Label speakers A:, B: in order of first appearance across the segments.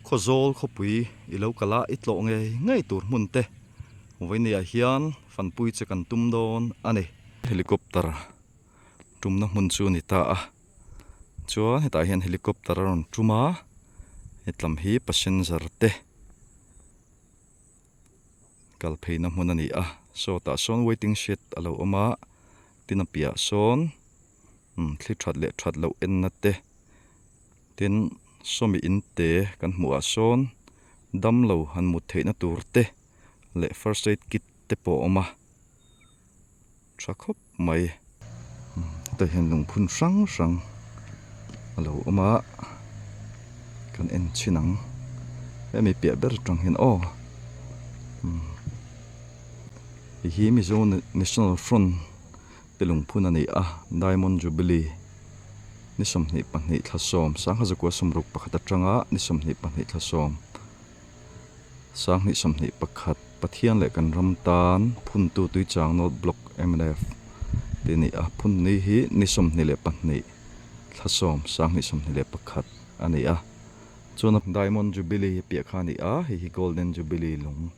A: khozol khopui ilo kala itlo nge ngai tur munte voinia hian fanpui che kan tum don ani helicopter tumna mun chu ni ta a chuan heta hian helicopter ron tuma hetlam hi passenger te kalpheina mun ani a so ta son waiting shed alo oma tinapia son thli that lo en na te tin somi in te kan hmuh a sawn damlo han mut theihna tur te le first aid kit te pawh awm a tha khawp mai ta hian lungphun hrang hrang alo awm a kan en chinang hemi piah ber tang hian hi Mizo National Front te lungphun ani a Diamond Jubilee nisom hnih pahnih thlasawm sang hazakua somruk pakhat atanga nisom hnih pahnih thlasawm sang hnih som hnih pakhat pathian le kan ramtan phun tu tuichang not block MNF tini a phun ni hi nisom hnih le pahnih thlasawm sang hnih som hnih le pakhat ani a chuna Diamond Jubilee pia khani a hi Golden Jubilee lung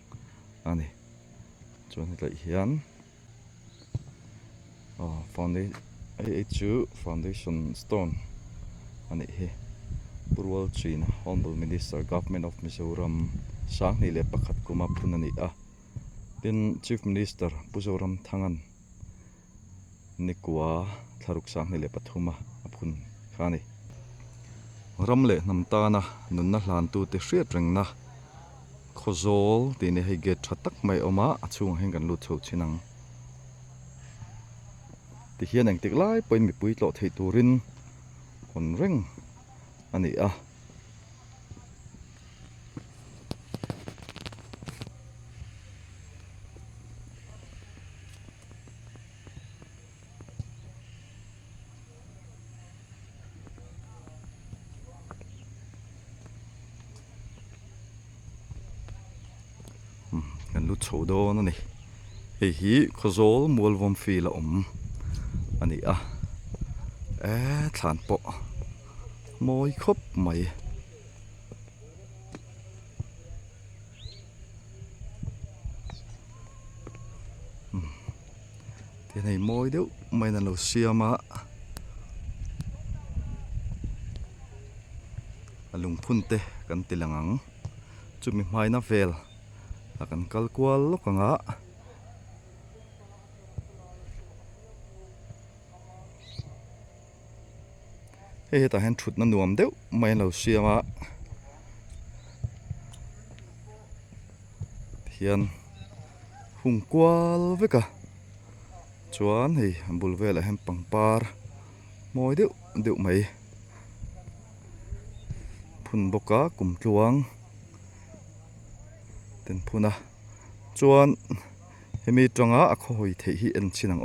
A: ani chuan hlai hian Foundation Stone ani hi Purwal China Honorable Minister Government of Mizoram sang ni le pakhat kuma phun ani a tin Chief Minister Puzoram Thangan nikwa tharuk sang ni le pathuma aphun khani ramle namtana nunna hlan tu te hriat rengna khozol tini hei gate thatak mai oma achung heng kan lut chho chinang ti hian ang tiklai poin mi pui tlo thei turin hon reng ani a kan lut chho don ani hei hi khozol mualvom fila ani a thlan po moi khop mai thế này moi deuh mai na lo siama alung phun te kan tilangang chumi mai na vel akan kalkwal lokanga ta hen thut na nuam deuh mai lo siama hian hung kwal veka chuan hei bul vel a hem pangpar moi deuh mai phun boka kum tluang ten phuna chuan hemi tanga a khoi thei hi en chinang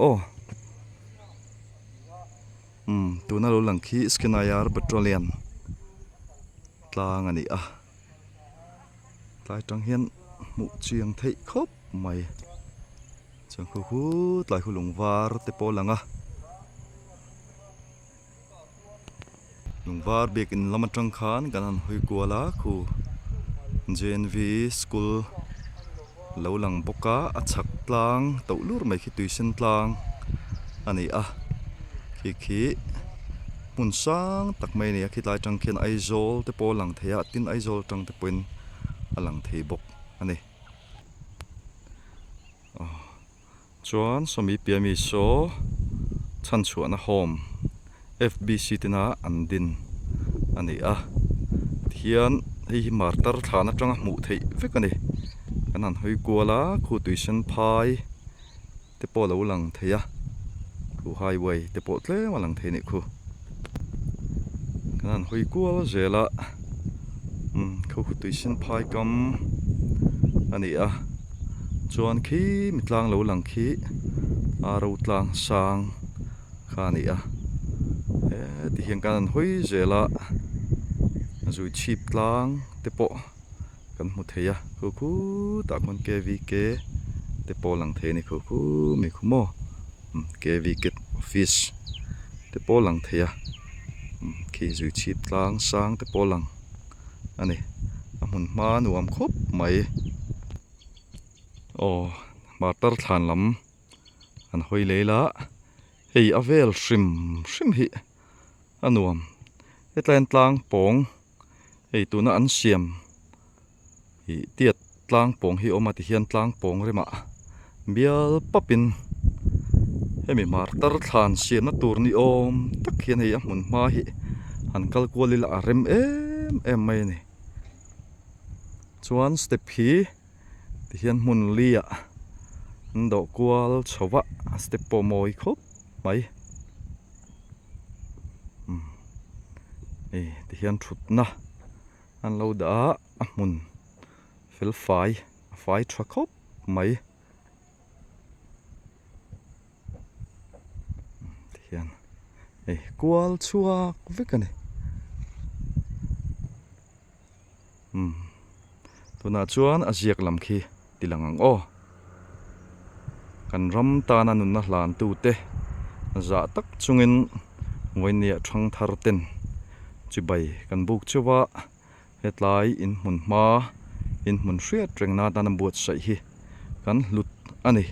A: tuna lo lang khi Skinayar Battalion tlang ani a tlai tang hian mu chiang thei khop mai chang khu tlai khu lungwar te po langa lungwar bekin lamatang khan kanan hoi kuala khu JNV school lo lang boka achak tlang tawlur mai khi tuition tlang ani a khi mun sang tak mai ne khi tlai tang khian aizol te po lang theya tin aizol tang te poin alang thei bok ani chuan somi piami so chan chuana home FBC tina andin ani a hian hei martar thana tanga mu thei vek ani kanan hoi kuala khu tuition phai te po lo lang theya khu highway te po tle walang thei ni khu kanan hoi kuala zela khu tuition phai kam ani a chuan khi mitlang lo lang khi aro tlang sang khani a ti hian kanan hoi zela zui chip tlang te po kan hmu theya khu ta kon KVK te po lang the ni khu mi khumo KVK office te po lang theya khi zui chip tlang sang te po lang ani mun ma nuam khop mai martar thlan lam an hoi leila hei avel shrim hi anuam hetlain tlang pong hei tuna an siam hi tiat tlang pong hi oma ti hian tlang pong rema bial papin hemi martar thlan siam na tur ni om tak hian hei a mun ma hi an kal kualila a rem em mai ni chuan step hi ti hian mun lia ndo kual chowa step po moi khop mai ti hian thut na an lo da a mun fel fai tha khop mai ti hian kual chuak vekani tuna chuan a ziak lam khi tilangang kan ram ta na nun na hlan tu te za tak chungin ngoinia thang thar ten chibai kan buk chewa hetlai in mun ma in mun hriat rengna ta na buat sai hi kan hlut ani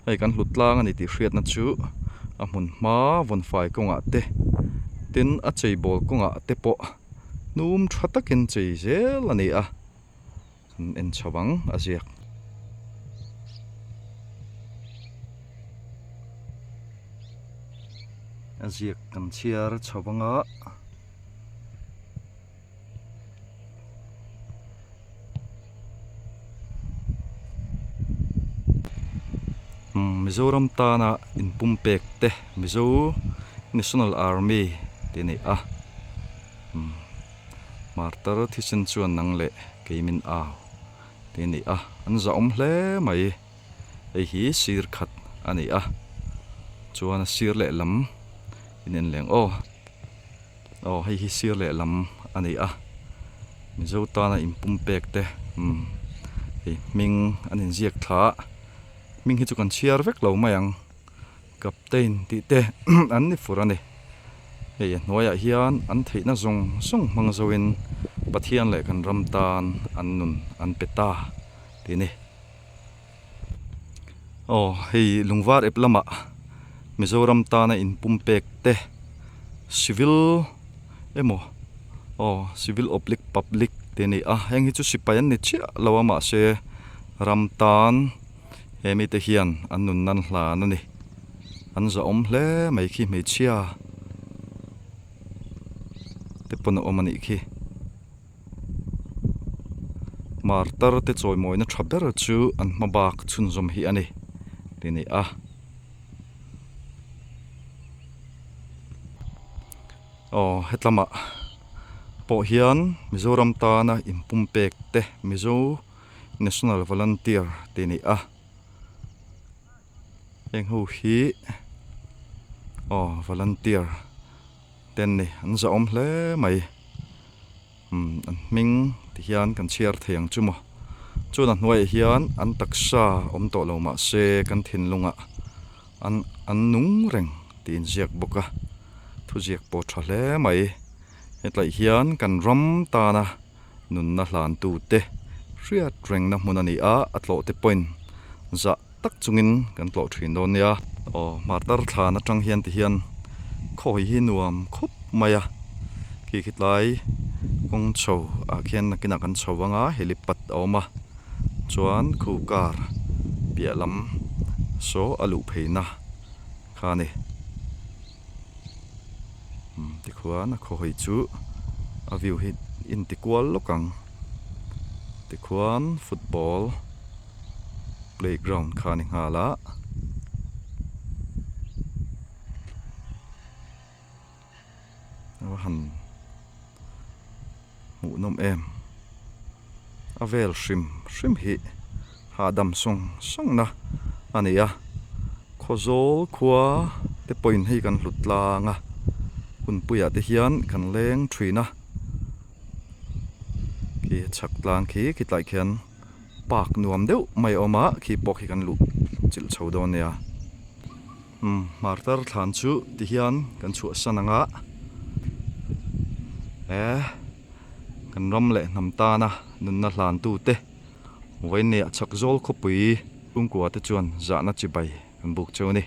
A: ai kan hlut lang ani ti hriat na chu a mun ma von fai konga te tin a chei bol konga te po num thatakin chei zel ani a en chawang aziak kan chiar chawanga Mizoram tana in pumpek te Mizo National Army tini martar thisin chuan nang le keimin aw tini an za hle mai ei hi sir khat ani chuan sir le lam inen leng hei hi sir le lam ani Mizo tana in pumpek te hei ming anin ziak tha ming hi chu kan chiar vek lo mayang captain ti te an ni furani hei noya hian an theina zong mang zoin pathian le kan ramtan an nun an peta tini hei lungwar eplama Mizoram tana in pumpek te civil civil oblique public tini heng hi chu sipayan ni chia lawama se ramtan hemi te hian an nun nan hlan ani an za hle mai khi me chia te pon omani khi martar te choi moina thaber chu an mabak chun zom hi ani tini hetlama po hian Mizoram tana in pumpek te Mizo National Volunteer tini eng hu hi volunteer ten ni an za hle mai an ming ti hian kan chiar theng chumo chuna hnuai hian an taksa om to lo ma se kan thin lunga an nung reng tin ziak boka thu ziak po tha hle mai hetlai hian kan ram ta na nun na hlan tu te riat reng na mun ani atlo te point za tak chungin kan tlo thin don ya martar thlan atang hian ti hian khoi hi nuam khup maya ki khitlai kong chho khian nakina kan chhowanga helipat awma chuan khukar pialam so alu pheina khani ti khuan khoi chu a view hit in ti kwal lokang ti khuan football playground khani ngala han mu nom em avel shrim hi hadam song na ania khozol khwa te point hi kan hlutlanga hun puya te hian kan leng thina ki chak tlang khi kitlai khian pak nuam deuh mai oma khi pok hi kan lu chil chodon ya martar thlan chu ti hian kan chu sananga kan ram le nam ta na nun na hlan tu te vai ne chak zol khopui ungkwa te chuan za na chi bai kan buk cheu ni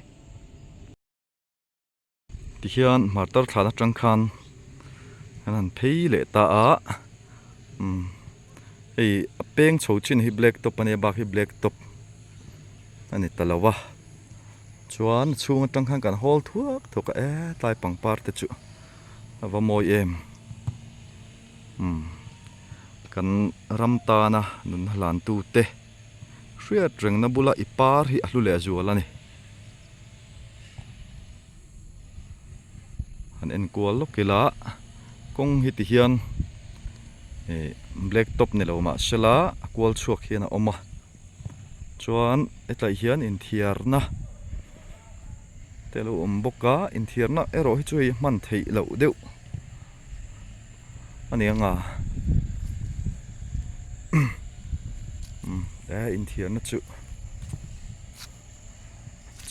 A: ti hian martar thla na tang khan han phei le ta a ei apeng chho chin hi black top ane ba hi black top ani talawa chuan chung tang khan kan hol thuak thuka e tlai pangpar te chu awa moi em kan ramta na nun hlan tu te hriat reng na bula ipar hi ahlu le zual ani han en kual lo kila kong hi ti hian black top ne lo ma sela kual chuak hian a oma chuan etlai hian in thiar na telo boka in thiar na ero hi chu hi man thei lo deuh ani anga in thiar na chu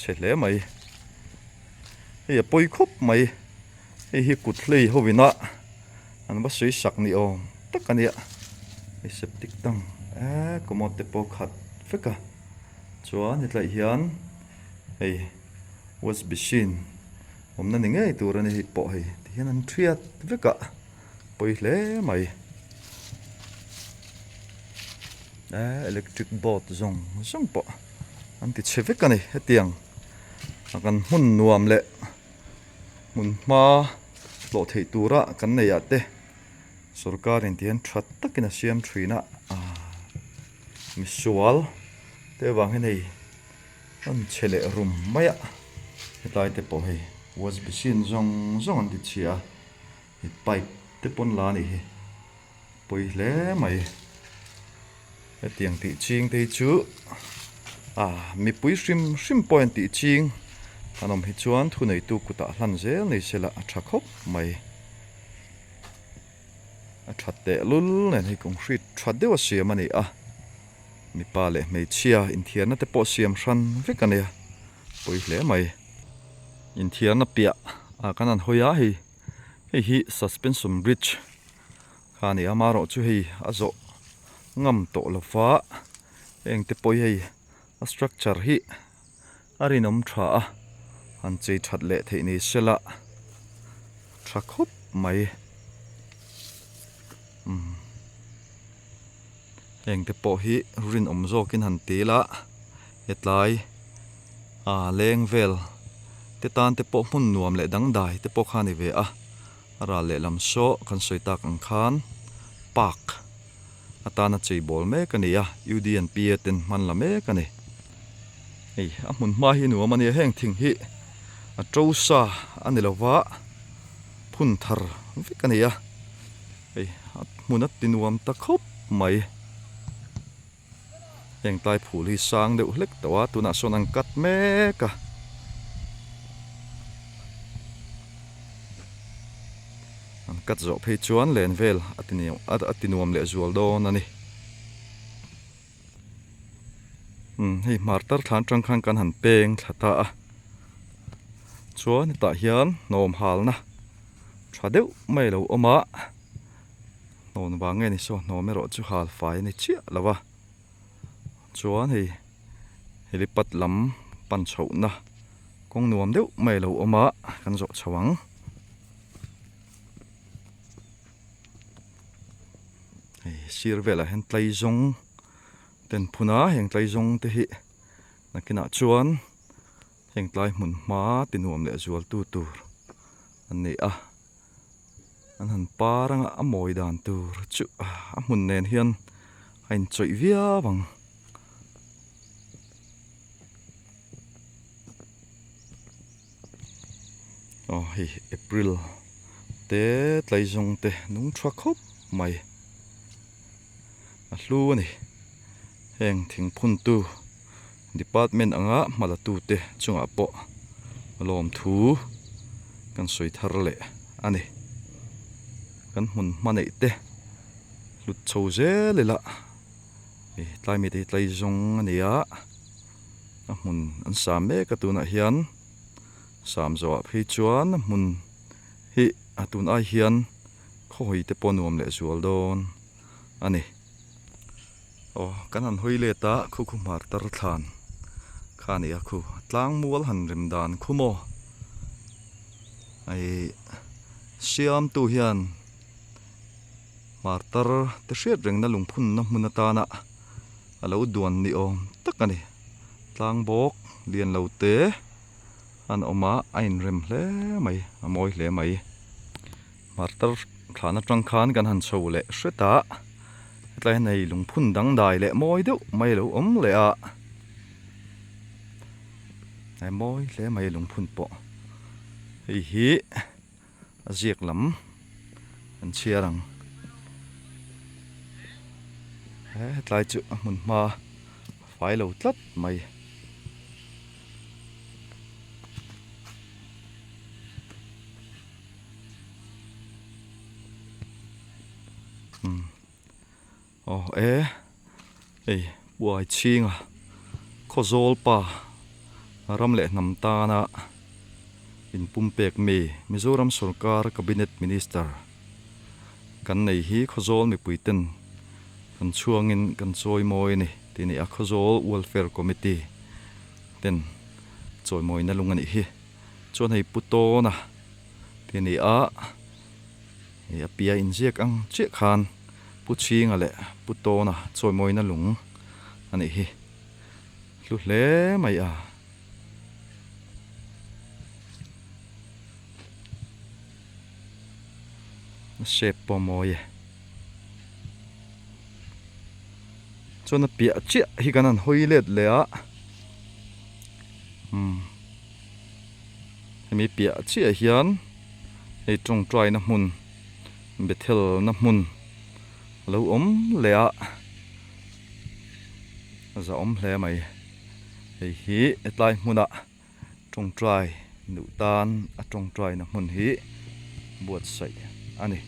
A: chle mai hi poi khop mai hi kut hlei hovina an ba sui sak ni om takania hi septic tang komot te po khat feka chuan hetlai hian hei was bishin omna ni nge turani hi po hei hian an thiat veka poi hle mai electric board zong po an ti chevek ani hetiang akan hun nuam le mun ma lo thei tura kan nei ate sarkar in tian that takina siam thina misual te wang nei an chele rum maya hetlai te po hei was machine zong an ti chia hi pipe te pon la ni hi poi hle mai tiang ti ching te chu mi pui shrim point ti ching anom hi chuan thu nei tu kuta hlan zel nei sela atha khop mai atha te lul nen hi concrete that dewa siam ani mi pa le mei chia in thiar na te po siam hran vek ania poi hle mai in thiar na pia kanan hoya hi suspension bridge khani amaro chu hi azo ngam to lofa eng te poi hei a structure hi arinom tha an chei that le thei ni sela tha khop mai eng te po hi rin om zokin han tela hetlai leng vel te tan te po mun nuam le dang dai te po khani ve ra le lam so kan soita kan khan park atana chei bol me kania UDNP ten man la me kani ei amun ma hi nu mani heng thing hi a trousa anilowa phun thar vikania ei munat tinuam ta khop mai eng tai phul hi sang deuh hlek tawa tuna son an kat me ka an kat zo phei chuan len vel atinuam le zual don ani hei martar thlan tang khan kan han peng thata chuan ta hian nom hal na thadeu mai lo oma non wange ni so nomero chu hal fai ni chia lawa chuan hei helipat lam pan chho na kong nuam deuh mai lo oma kan zo chawang hei sirvela hen tlai zong ten phuna heng tlai zong te hi nakina chuan heng tlai mun ma tinuam le zual tu tur ani an han paranga amoi dan tur chu mun nen hian hain choi via wang hei April te tlai zong te nung thwa khop mai hlu ani heng thing phun tu department anga mala tu te chunga po lom thu kan soi thar le ani kan mun manei te lut chho zel la tlai mi te tlai zong ania mun an sa me ka tu na hian sam zo phei chuan mun hi atun ai hian khoi te pon nuam le zual don ani kan han hoi le ta khu mar tar thlan khani a khu tlang mual han rim dan khumo ai siam tu hian mar tar te hriat reng na lungphun na hmun ta na alo duan ni om tak ani tlang bok lian lo te an oma ain rem hle mai amoi hle mai mar tar thlan atang khan kan han chho le hreta tlai nei lungphun dang dai le moi deuh mai lo om le a ai moi hle mai lungphun po hi aziak lam an chiarang tlai chu mun ma fai lo tlat mai buai chinga khozol pa ram le nam ta na in pumpek me Mizoram Sarkar Cabinet Minister kan nei hi khozol mi puiten kan chuangin kan choi moi ni tini a khozol welfare committee ten choi moi na lungani hi chon hei puto na tini a pia injek ang che khan puchinga le puto na choi moi na lung ani hi lu hle mai a shape po moi chona pia che hi kanan hoilet le a mi pia che hian ei tong trai na mun bethel na mun lo om le a za om hle mai ei hi etlai hmuna tong trai nu tan a tong trai na mun hi buat sai ani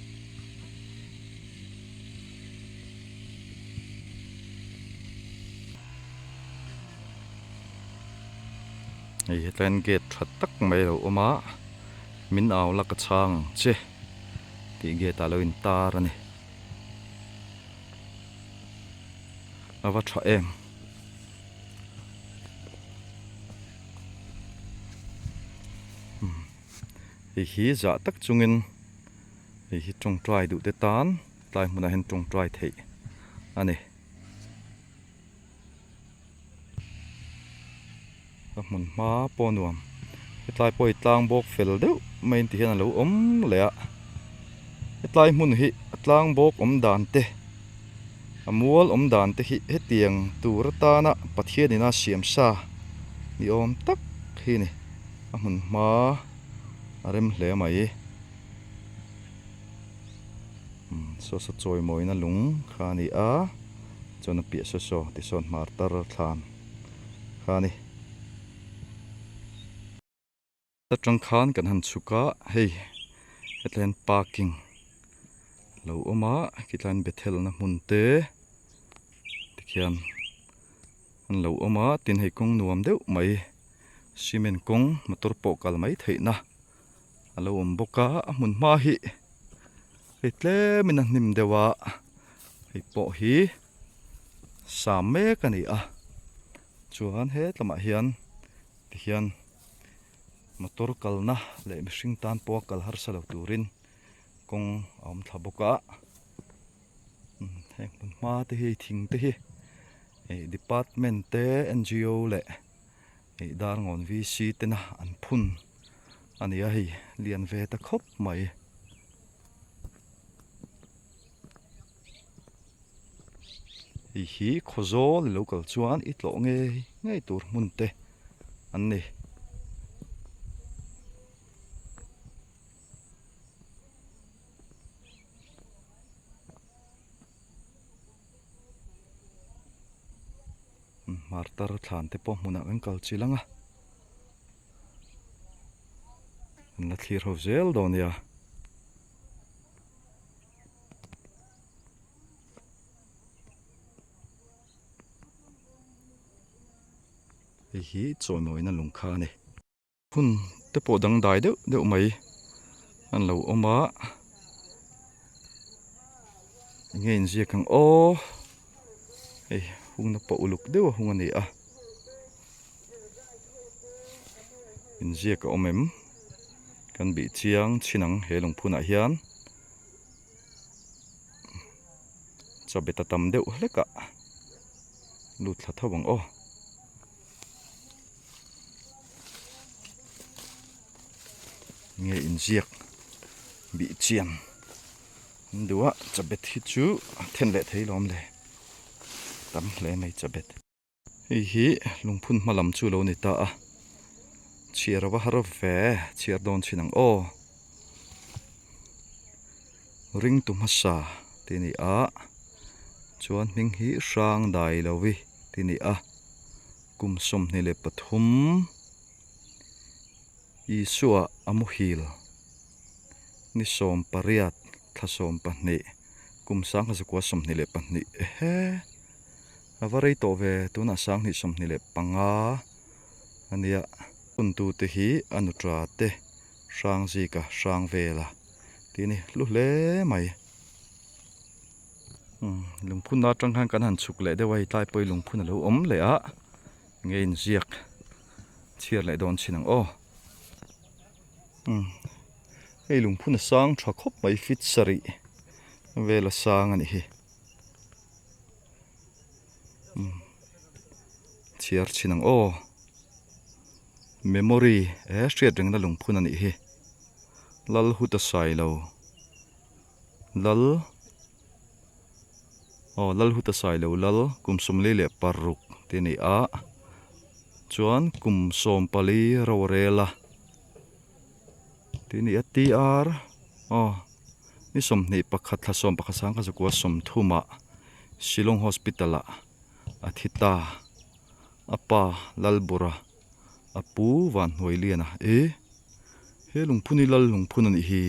A: ei hetlen gate that tak mai lo oma min aw la ka chang che ti gate alo in tar ani awa tha em hi za tak chungin hi tong trai du te tan tlai hmuna hen tong trai thei ani mun ma po nuam tlai poi tlang bok fel deuh main ti hian lo om le a tlai hmun hi tlang bok om dan te amual om dan te hi hetiang tur ta na pathian ina siam sa ni om tak hi ni a mun ma arem hle mai so sa choi moi na lung khani a chona pi so ti son mar tar thlan khani ta tang khan kan han chuka hei hetlen parking lo oma kitlan bethel na munte tikhian an lo oma tin hei kong nuam deuh mai cement kong motor po kal mai theina alo om boka mun ma hi hetle min nim dewa hei po hi same kani a chuan he tlama hian tikhian motor kalna le mihring tan po kal har salo turin kong om thaboka heng mun ma te hi thing te hi department te NGO le dar ngon VC te na an phun ani a hi lian ve ta khop mai hi khozol local chuan itlo nge tur mun te an ni martar thlan te po hmuna kan kal chilanga na thlir ho zel do nia hi choi moi na lung kha ni hun te po dang dai deuh mai an lo oma nghe in ziak ang o ei hung na pa uluk deuh hung ani a in ziak a omem kan bi chiang chinang he lungphun ah hian chabeta tam deuh hleka lut thla thawang o nghe in ziak bị chiang đũa chabet hi chu then le thei lom le tam hle mai chabet hi lungphun malam chu lo ni ta a chiarawa har ve chiar don chinang o ring tu masa ti ni a chuan hming hi sang dai lowi ti ni a kum som ni le pathum isua amuhil ni som pariat thasom pahnih kum sang ha zakwa som ni le pahnih he avarei to ve tuna sang ni som ni le panga ania untu te hi anutra te sang zika sang vela tini lu hle mai lungphun na tang hang kan han chuk le de wai tai poi lungphun lo om le a ngein ziak chiar le don chinang o ei lungphun sang tha khop mai fit sari vela sang ani hi chiar chinang o memory e hriat reng na lungphun ani hi lal huta sai lo lal huta sai lo lal kum som le le paruk te ni a chuan kum som pali rawrela te ni a tr ni som ni pakhat thla som pakha sang ka zakwa som thuma Shillong hospital a athita apa lalbura apu van hoiliana he lungphuni lal lungphun ani hi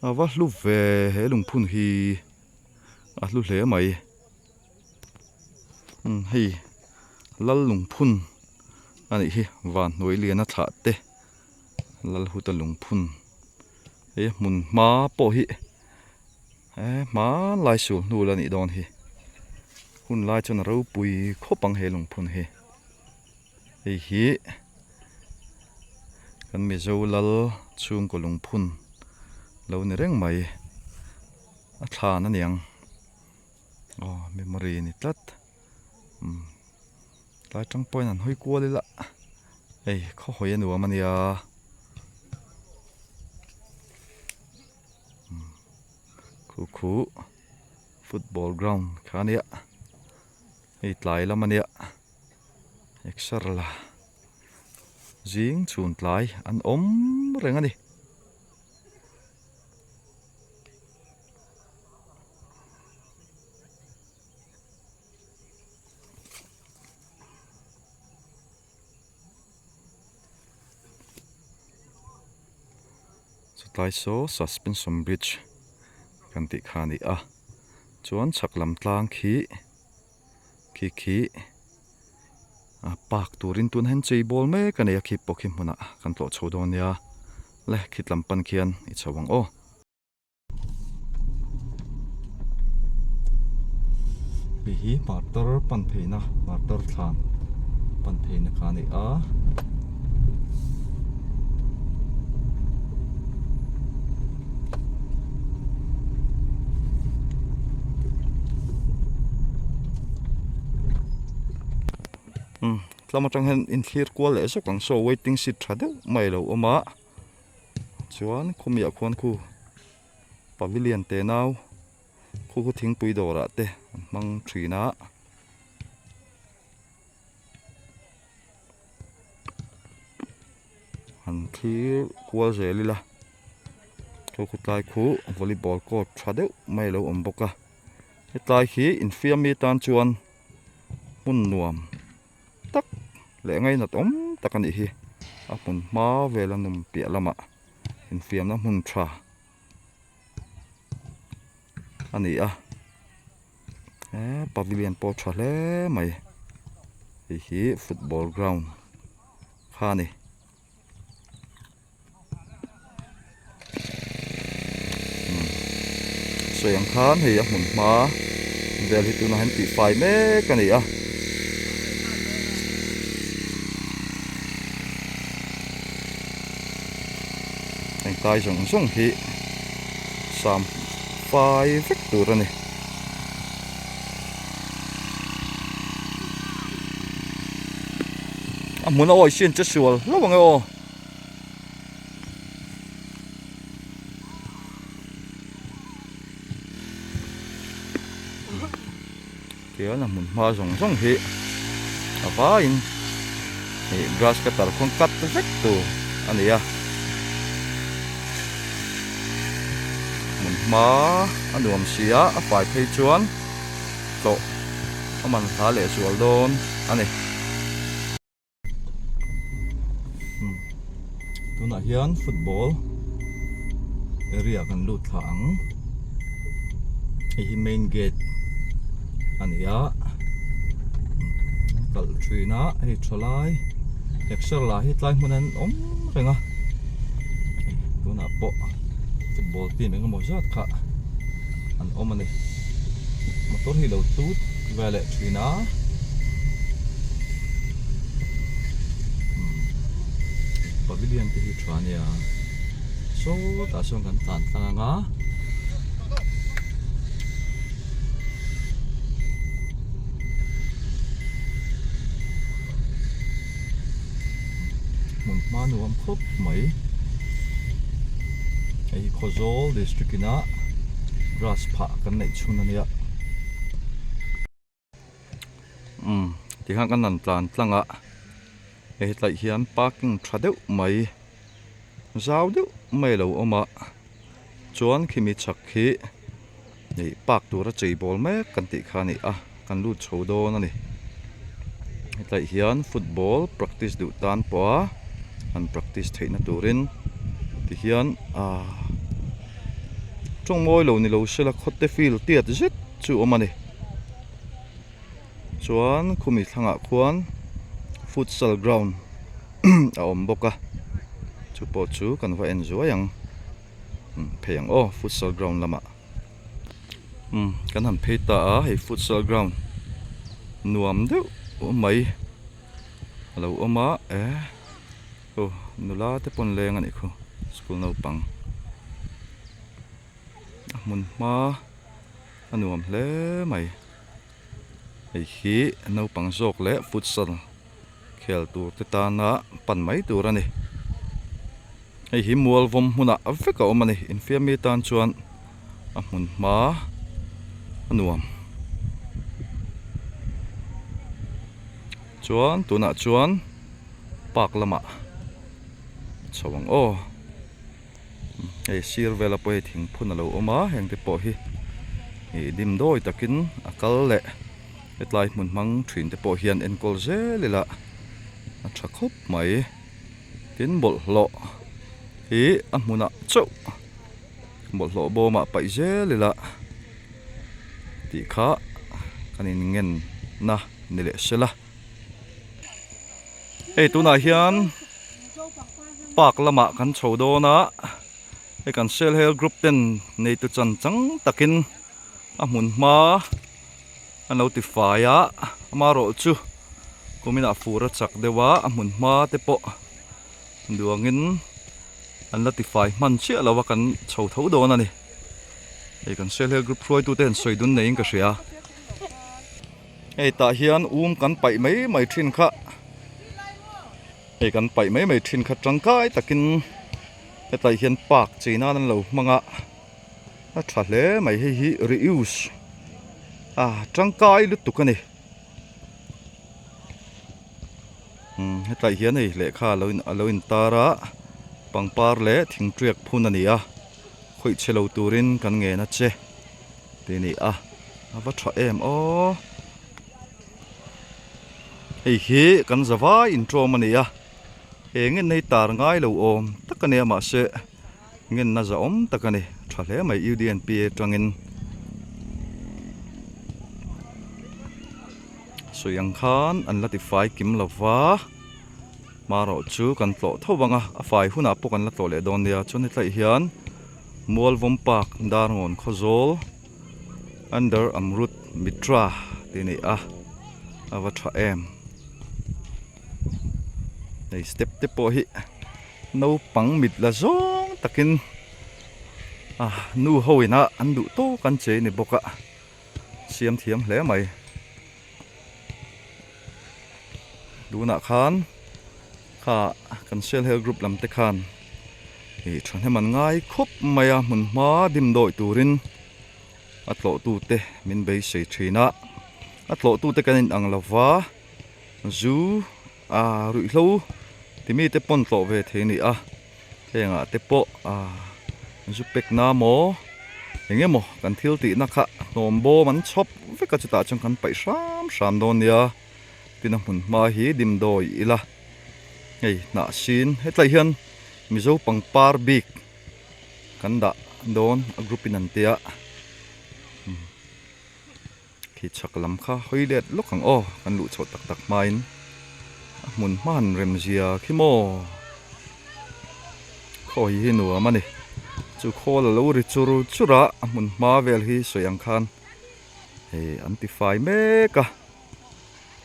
A: awa hlu ve he lungphun hi a hlu hle mai hei lal lungphun ani hi van hoiliana thla te lal huta lungphun mun ma po hi ma lai su nu la ni don hi hun lai chon ro pui khopang he lungphun hi kan mi zo lal chung ko lungphun lo ni reng mai a thla na niang memory ni tlat lai tang point an hoi kwa la kho hoi anu mania khu football ground khania tlai lamania extra jing chun tlai an om reng ani tlai so suspension bridge kan ti khani a chuan chhaklam tlang khi pak turin tun hen chei bol me kania khi pokhi muna kan tlo chodon ya le khitlam pan khian I chawang o hi martar pan theina martar thlan pan theina khani a tlama tang hen in thlir kwal le sokang so waiting seat thade mai lo oma chuan khumia khon khu pavilion te naw khu thing pui dora te mang thina han thlir kwal zelila khu tlai khu volleyball court thade mai lo om boka tlai hi infiam mi tan chuan mun nuam tak le ngai na tom takani hi apun ma velanum pia lama infiam na mun tha ani a pavilion po thale mai hi football ground khani soi ang khan hei a hmun hma vel hi tuna han ti fai mek ani a anh tai zong zong hi sam fai vek tur ani a hmun a oi sin cha sual lo bang o kia là hmun hma zong zong hi a va in hei grass cutter khong kat vek tu ani a hmun hma a nuam sia a fai phei chuan to a man thla le sual don ani tuna hian football area kan lut thlang hi main gate ania kal trina hi tholai exer la hi tlai hmunan om renga tuna po football team engemaw zat kha an om ani motor hi lo tut vele trina pavilion te hi thania so ta song kan tan tanga mun ma nuam khop mai ei Khozol district ina grass pha kan nei chhun ania ti hang kan nan tlan tlanga ei tlai hian parking thadeuh mai zau deuh mai lo oma chuan khimi chak hi ei park tura chei bol mek kan ti kha ni a kan lut chho don ani tlai hian football practice du tan paw an practice theina turin ti hian trong moi lo ni lo sela khotte field tiat zet chu omani chuan khumi thlanga khuan futsal ground a om boka chu po chu kan va enjoy ang pheyang o futsal ground lama kan han pheita a hei futsal ground nuam deuh mai lo oma nula te pon leng ani khu school no pang mun ma anuam hle mai ei hi no pang jok le futsal khel tur te ta na pan mai tur ani ei hi mual vom huna aveka omani infiami tan chuan a mun ma anuam chuan tuna chuan pak lama chawang o ei sir vela poi thing phun alo oma heng te po hi dim doi takin akal le etlai mun mang thin te po hian enkol zelila a tha khop mai tin bol lo hi a hmuna chau bol lo bo ma pai zelila ti kha kanin ngen na nile sela ei tuna hian park lama kan chodona ei kan self help group ten nei tu chan chang takin a hmun hma a notify a amaro chu kumina fura chak dewa a hmun hma te po duangin an notify man chi alawa kan chho tho don ani ei kan self help group throi tu ten soidun nei ka ria ei ta hian kan pai mai thin kha ei kan pai mai thin kha tangkai takin etlai hian park cheina nan lo manga a tha hle mai hi reuse tangkai lut tukani etlai hian ei lekha aloin tara pangpar le thingtriak phun ani a khoi chelo turin kan nge na che ti ni ava tha em o ei hi kan zawa intro mani a ngin nei tar ngai lo om takane ma se ngin na za om takane thale mai UDNP tangin soyang khan an latify kim lova maro chu kan tlo thowanga a fai huna pokan la tole don dia chone tlai hian mual vom park dar ngon Khozol under amrut mitra tini avatra em nei step te po hi no pang mit la zong takin nu hoina andu to kan che ni boka siam thiam hle mai duna khan kha kan sel help group lam te khan e thon heman ngai khop maya mun ma dim doi turin atlo tu te min bei sei thina atlo tu te kanin ang lawa zu rui hlo timi te pon tlo ve theni henga te po zu pek na mo enge mo kan thil ti na kha nom bo man chop ve ka chuta chung kan pai sam don nia tin mun ma hi dim doi ila ei na sin hetlai hian mizo pangpar bik kan da don a group in an tia khi chak lam kha hoilet lokang kan lu chho tak tak main mun man rem zia khimo khoi hi nu amani chu khol lo ri churu chura mun ma vel hi soyang khan he antify me ka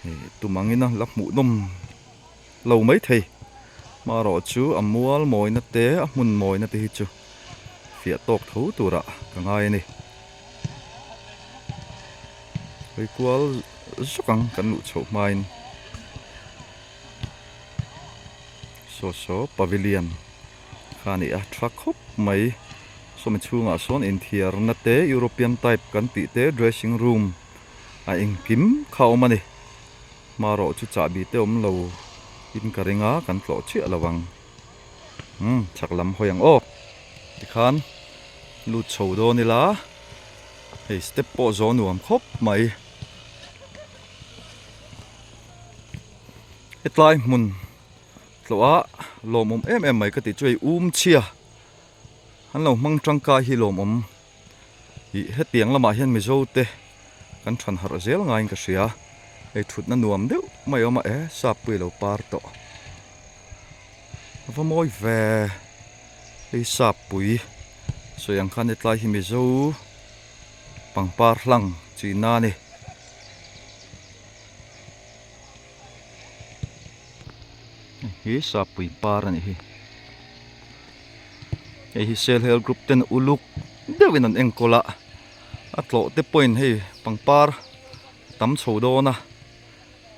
A: he tumangina lakmu nom lo mai thei ma ro chu amual moi na te mun moi na te hi chu fia tok tho tura ka ngai ni hoi kwal zukang kan lu chho main so pavilion khani truck khop mai so mi chunga son in thiar na te European type kan ti te dressing room ing kim khau mani maro chu cha bi te lo in karinga kan tlo chi alawang chaklam hoyang ti khan lu chho do ni la hey step po zo nuam khop mai hetlai mun tloa lomom em mai ka ti chui chia han lo mang tangka hi lomom hi hetiang lama hian mi zo te kan than har zel ngain ka sia ei thut na nuam deuh mai oma sa pui lo par to va moi ve ei sa pui so yang khan hetlai hi mi zo pangpar hlang chi na ni hi sa pui par ani hi hi sel help group ten uluk dewin an engkola atlo te point hi pangpar tam chodo na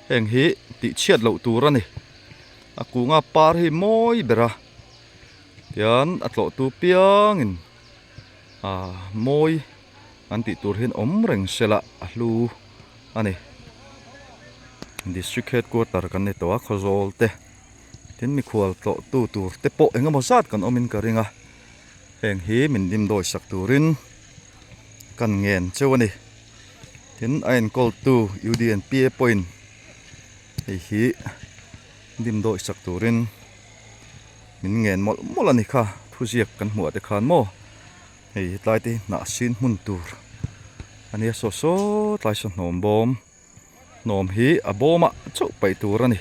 A: heng hi ti chiat lo tur ani akunga par hi moi bera tian atlo tu piangin moi an ti tur hin om reng sela lu ani district headquarter kan ni to a khozol te tin mi khual tlo tu tur te po engemaw zat kan omin ka ringa heng hi min dim doi sak turin kan ngen chewani tin ain call tu UDN PA point hi dim doi sak turin min ngen mol ani kha thuziak kan hmuh te khan mo hei tlai te na sin mun tur ania so tlai sa nom bom nom hi aboma chau pai tur ani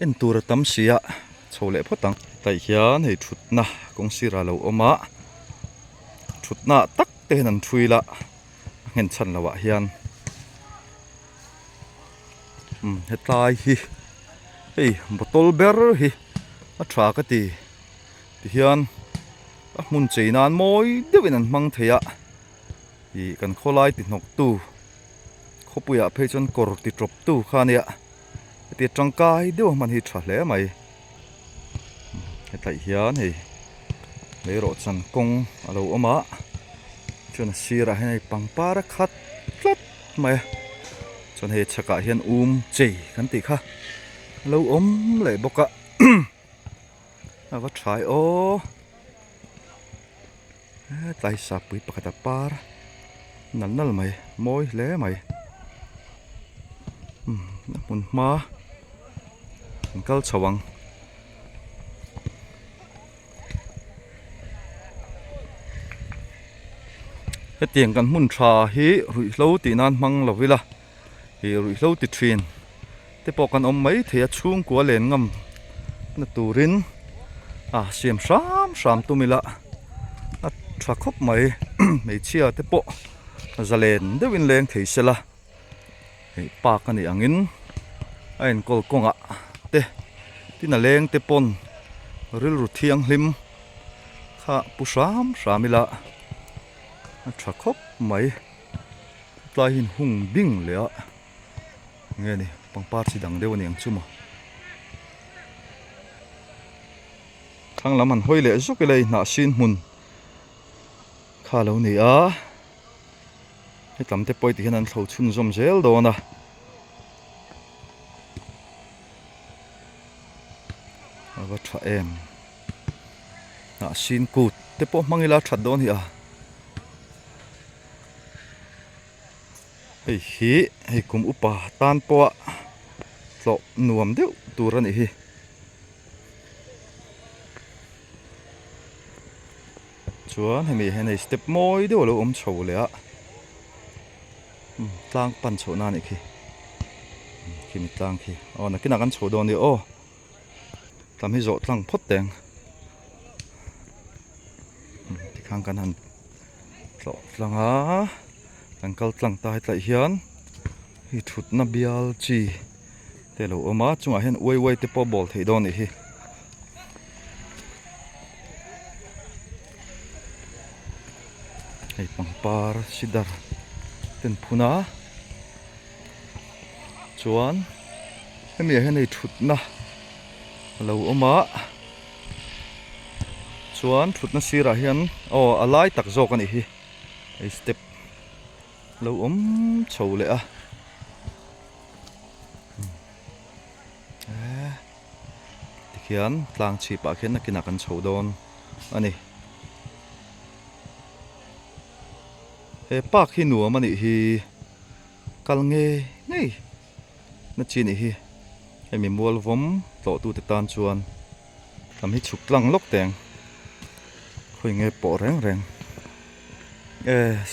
A: en tur tam sia chole photang tai hian hei thutna kong sira lo oma thutna tak te nan thuila ngen chan lawa hian hetlai hi hei botol ber hi a tha ka ti hian mun cheinan moi dewin an mang theya hi kan kholai ti nok tu khopuya phechon kor ti trop tu khania ti tangkai deu man hi tha hle mai hetlai hian hei leiro chan kong alo oma chon sira henai pangpar khat tlat mai chon he chaka hian chei kan ti kha lo om le boka ava try tlai sa pui pakata par nal mai moi le mai mun ma kal chawang hetiang kan mun tha hi rui hlo ti nan mang lovila hi rui hlo ti thin te po kan om mai thea chung kwa len ngam na turin siam sam tumila a thakop mai mấy chia te po zalen de win leng thei sela hei pa ka ni angin ain kol konga te tina leng te pon ril ru thiang hlim kha pusam samila thakop mai tlai hin hung bing le nghe ni pangpar chi dang deu ni ang chuma thang lam han hoi le zu ke lei na sin mun kha lo ni a he tam te poi ti hian an thlo chun zom zel do na ava tha em na sin kut te po mangila that don hi a hei kum upa tan po lo nuam deuh tur ani hi chuan hemi henei step moi deuh lo om chho le a tlang pan chho na ni khi mi tlang khi na kina kan chho don ni o tam hi zo tlang phot teng ti khang kan han lo tlang a kan kal tlang tai tlai hian hi thut na bial chi te lo oma chunga hen oi te po bol thei don ni hi hei pangpar sidar ten phuna chuan hemi hen ei thut na lo oma chuan thut na sira hian alai tak zawk ani hi ei step lo om chho le a tikhian tlang chi pa khen na kina kan chho don ani he pak hi nuam ani hi kal nge ngei na chi ni hi hemi mual vom to tu te tan chuan tam hi chuk tlang lok teng khoi nge po reng reng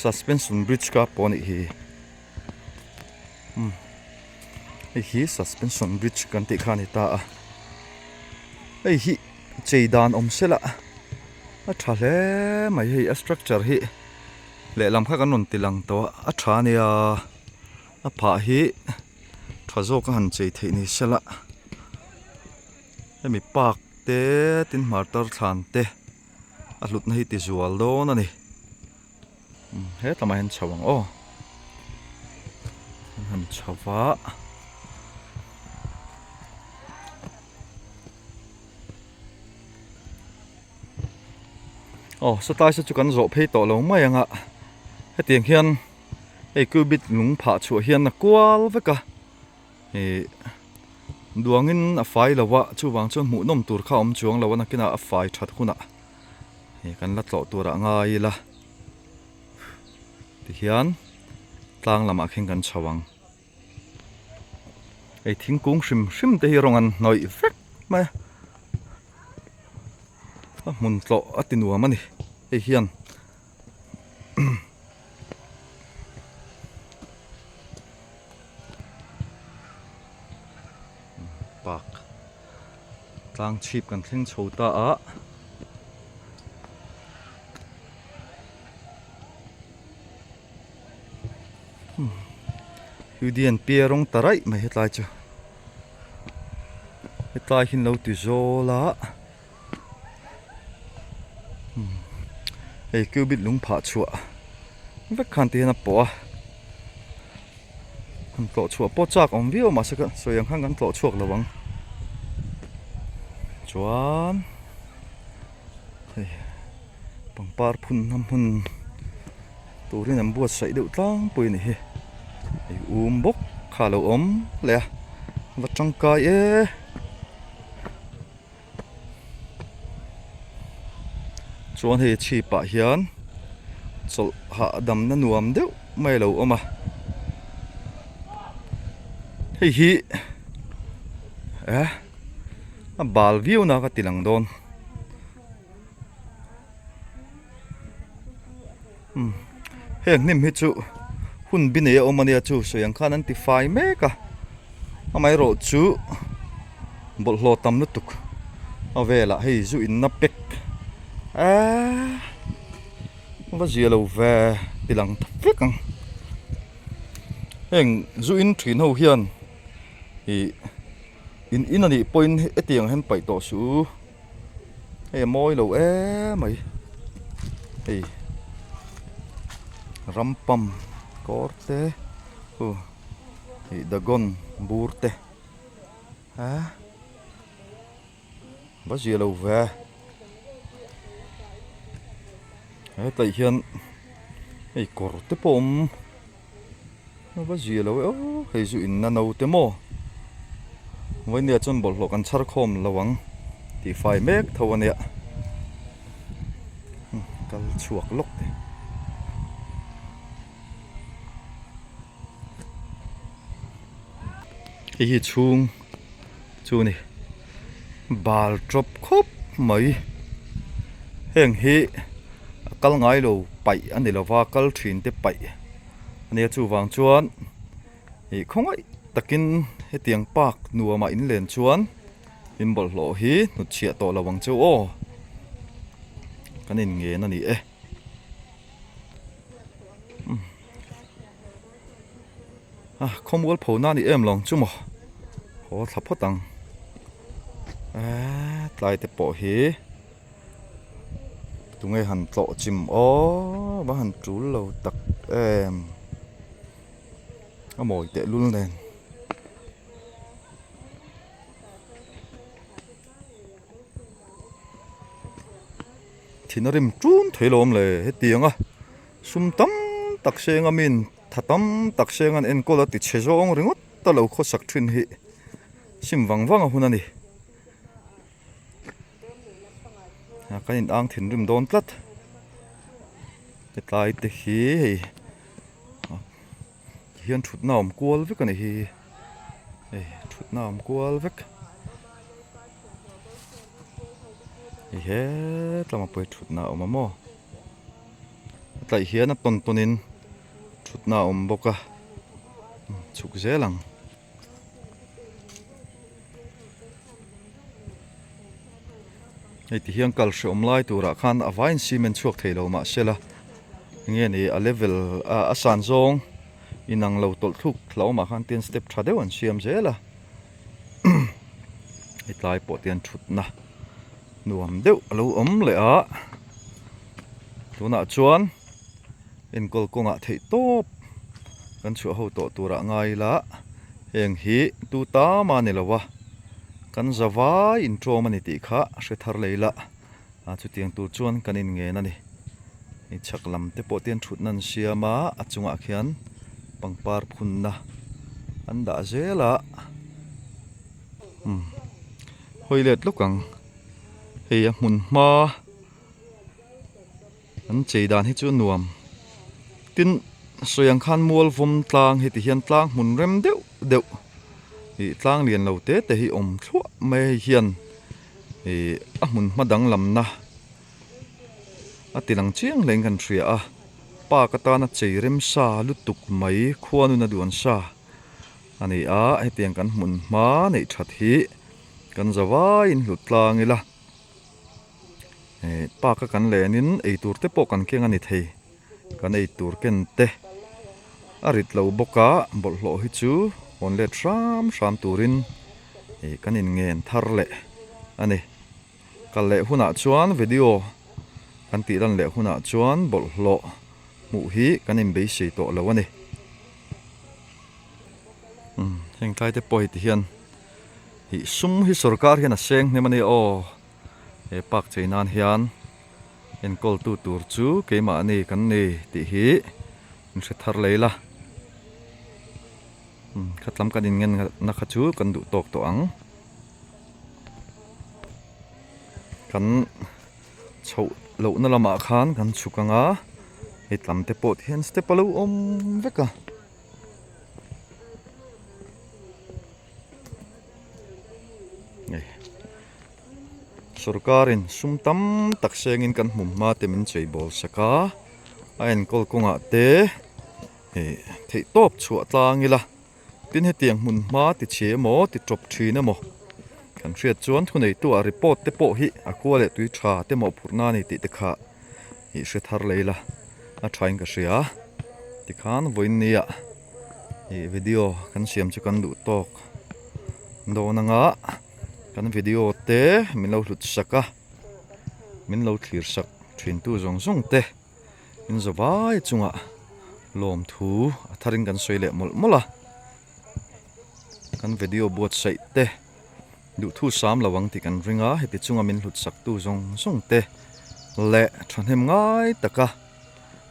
A: suspension bridge ka po ni hi hi suspension bridge kan ti khani ta a hi cheidan om sela a tha hle mai hi a structure hi le lam kha kan non tilang to a tha ni a pha hi thazo ka han chei thei ni sela hemi pak te tin martar thlan te a hlut na hi ti zual don ani he tama hen chawang han chawa sa tai sa chu kan zo phei to lo mai anga he tiang hian ei ku bit lung pha chu hian na kwal veka duangin a fai lawa chu wang chon mu nom tur kha om chuang lawa na kina a fai that khuna kan la tlo tura ngai la ti hian tlang lama khen kan chawang ei thingkung hrim te hi rongan noi vek ma mun tlo atinuam ani ei hian pak tlang chip kan thleng chhota a Udian pierong tarai mai hetlai chu hetlai hin lo ti zola ei kubit lung pha chua vek khan te na po han tlo chua po chak om vio ma saka so yang khang kan tlo chuak lawang chuan pangpar phun nam hun turin am buat sai deuh tlang pui ni hi bốc khá lâu ốm lẹ vật trong cây chuan hi chi pa hian chol ha dam na nuam deuh mai lo oma hi a bal view na ka tilang don heng nim hi chu hun bine omania chu so yang khan anti fai meka amai ro chu bol hlo tam nu tuk avela hei zu in na pek và gì lâu về thì lăng phết căng heng zu in thrin ho hian hi in ani point etiang hen pai to su he moi lo mai hi rampam korte hi dagon burte ha và gì lâu về tại hiện ấy cột tế bom nó bắt gì lâu hay dụ in nâu tế mò với nhà chân bột lọc ăn char khom lawang thì phải mét thâu anh ạ cái chuột lốc cái chung này bal drop khop mấy heng hi kal ngai lo pai ani lova kal thin te pai ani chu wang chuan hi khongai takin he tiang pak nuama in len chuan in bol lo hi nu chia to lawang chu o kanin nge na ni khomul pho na ni em long chu mo ho thapho tang tlai te po hi tụi ngay hành lộ chìm ó bá hành trú lâu tặc em có mồi tệ luôn lên thì nó đem trún thấy lồm lề hết tiếng sum tắm tặc xe ngắm in thà tắm tặc xe ngăn en cô là tịt xe rong rồi ngót ta lâu khó sặc thuyền hi sim vắng vắng hôm nay cái nhìn ang thìn rìm đón tlat cái tai te hi hiền chút nào mà quál với cái này hi chút nào mà quál với hết là mà phải chút nào mà mò tại hiền nó ton tonin chút nào mà bốc chút dễ lắm thì hiện kal shom lai tura khan avain cement chuak theilo ma sela nge ni a level a san zong inang lo tol thuk lo ma khan ten step thade wan siam zela itlai po tian thut na nuam deuh lo le a tuna chuan in kol konga thei top kan chu ho to tura ngai la heng hi tu ta ma ni lowa kan zawa intro mani ti kha hre thar leila chu tiang tur chuan kan in nge na ni i chak lam te po tian thut nan siama achunga khian pangpar phunna anda zela hoilet lokang hei a hmun ma an cheidan hi chu nuam tin soyang khan mual vom tlang hi ti hian tlang hmun rem deuh hi tlang lian lo te hi om thua mai hian hi a hmun madang lam na atilang chiang leng kan thria a pa kata na cheirem sa lutuk mai khuanu na duan sa ani a hetiang kan hmun ma nei that hi kan zawa in hlutlang ila pa ka kan lenin eitur te po kan keng ani thei kan eitur ken te arit lo boka bol hlo hi chu on le tram turin kan in ngen thar le ani kal le huna chuan video kan ti dan le huna chuan bol hlo mu hi kan in be sei to lo ani heng tai te poi ti hian hi sum hi sarkar hian a seng ne mani o pak cheinan hian en kol tu tur chu keima ani kan ni ti hi in se thar leila khatlam kan in ngen na kha chu kan du tok to ang kan chho lo na lama khan kan chukanga he tlam te pot hian step alo om veka sarkarin sumtam taksengin kan mumma temin cheibol saka ain kol konga te thei top chua tlangila tin he tiang mun ma ti che mo ti top thina mo kan hriat chuan thunei tu a report te po hi a kuale tui tha te mo phurna ni ti te kha hi hre thar leila a thain ka hria tikhan voin nia e video kan siam chu kan du tok do nanga kan video te min lo hlut saka min lo thlir sak thin tu zong zong te in zawai chunga lom thu atharin kan soile mol mola kan video buat sai te du thu sam lawang ti kan ringa heti chunga min hlut sak tu zong zong te le thanem ngai taka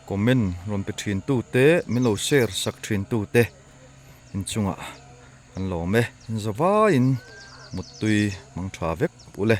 A: comment ron pe thin tu te min lo share sak thin tu te in chunga an lo me in zawa in mutui mang tha vek pule